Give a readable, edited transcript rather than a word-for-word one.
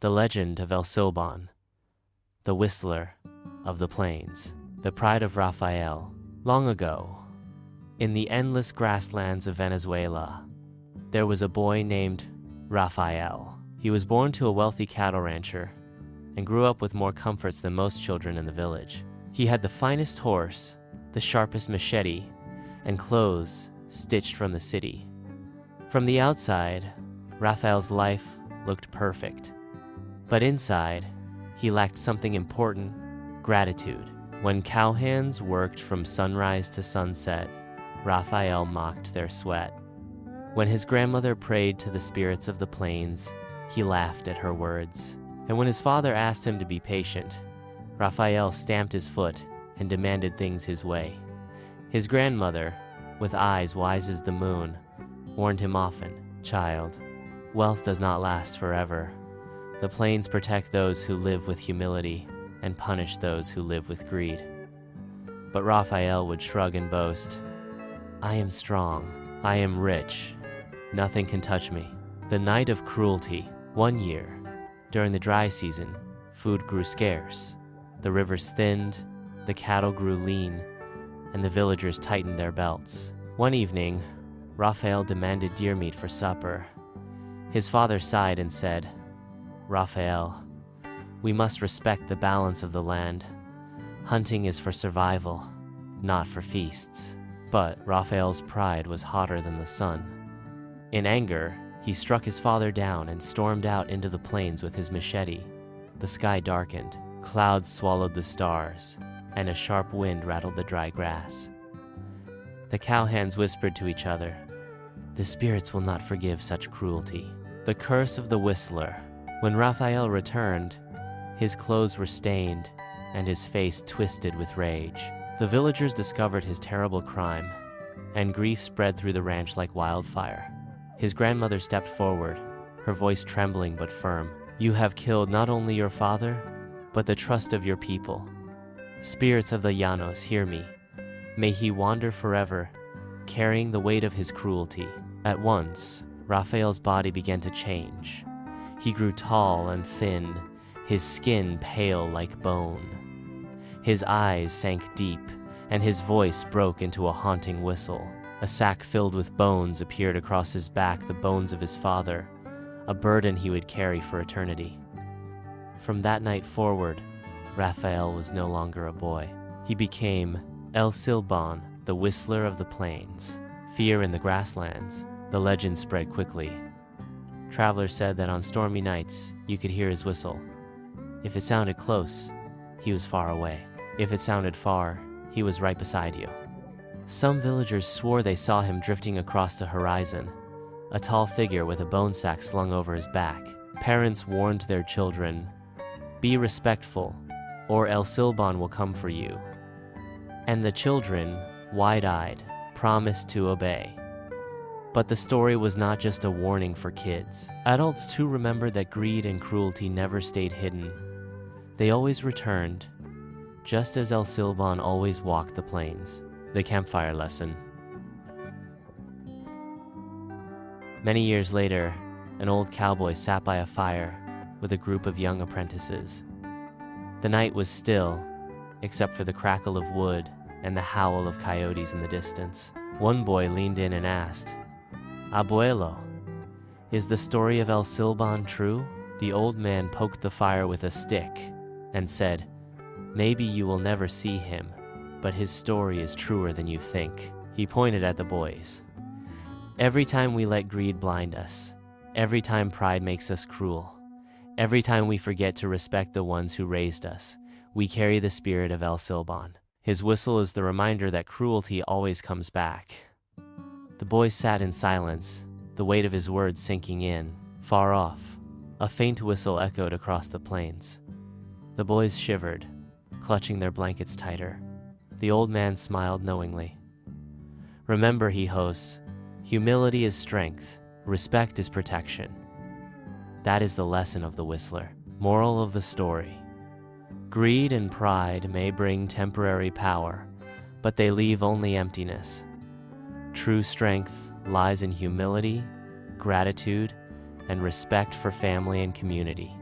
The legend of El Silban, the whistler of the plains, the pride of Rafael. Long ago, in the endless grasslands of Venezuela, there was a boy named Rafael. He was born to a wealthy cattle rancher and grew up with more comforts than most children in the village. He had the finest horse, the sharpest machete, and clothes stitched from the city. From the outside, Rafael's life looked perfect. But inside, he lacked something important: gratitude. When cowhands worked from sunrise to sunset, Rafael mocked their sweat. When his grandmother prayed to the spirits of the plains, he laughed at her words. And when his father asked him to be patient, Rafael stamped his foot and demanded things his way. His grandmother, with eyes wise as the moon, warned him often, "Child, wealth does not last forever. The plains protect those who live with humility and punish those who live with greed." But Rafael would shrug and boast, "I am strong, I am rich, nothing can touch me." The night of cruelty. One year, during the dry season, food grew scarce. The rivers thinned, the cattle grew lean, and the villagers tightened their belts. One evening, Rafael demanded deer meat for supper. His father sighed and said, "Rafael, we must respect the balance of the land. Hunting is for survival, not for feasts." But Rafael's pride was hotter than the sun. In anger, he struck his father down and stormed out into the plains with his machete. The sky darkened, clouds swallowed the stars, and a sharp wind rattled the dry grass. The cowhands whispered to each other, "The spirits will not forgive such cruelty." The curse of the whistler. When Rafael returned, his clothes were stained and his face twisted with rage. The villagers discovered his terrible crime, and grief spread through the ranch like wildfire. His grandmother stepped forward, her voice trembling but firm. "You have killed not only your father, but the trust of your people. Spirits of the Llanos, hear me. May he wander forever, carrying the weight of his cruelty." At once, Rafael's body began to change. He grew tall and thin, his skin pale like bone. His eyes sank deep, and his voice broke into a haunting whistle. A sack filled with bones appeared across his back, the bones of his father, a burden he would carry for eternity. From that night forward, Rafael was no longer a boy. He became El Silban, the whistler of the plains. Fear in the grasslands. The legend spread quickly. Travelers said that on stormy nights, you could hear his whistle. If it sounded close, he was far away. If it sounded far, he was right beside you. Some villagers swore they saw him drifting across the horizon, a tall figure with a bone sack slung over his back. Parents warned their children, "Be respectful, or El Silban will come for you." And the children, wide-eyed, promised to obey. But the story was not just a warning for kids. Adults too remembered that greed and cruelty never stayed hidden. They always returned, just as El Silban always walked the plains. The campfire lesson. Many years later, an old cowboy sat by a fire with a group of young apprentices. The night was still, except for the crackle of wood and the howl of coyotes in the distance. One boy leaned in and asked, "Abuelo, is the story of El Silban true?" The old man poked the fire with a stick and said, "Maybe you will never see him, but his story is truer than you think." He pointed at the boys. "Every time we let greed blind us, every time pride makes us cruel, every time we forget to respect the ones who raised us, we carry the spirit of El Silban. His whistle is the reminder that cruelty always comes back." The boys sat in silence, the weight of his words sinking in. Far off, a faint whistle echoed across the plains. The boys shivered, clutching their blankets tighter. The old man smiled knowingly. "Remember," he hosts, "humility is strength, respect is protection." That is the lesson of the whistler. Moral of the story: greed and pride may bring temporary power, but they leave only emptiness. True strength lies in humility, gratitude, and respect for family and community.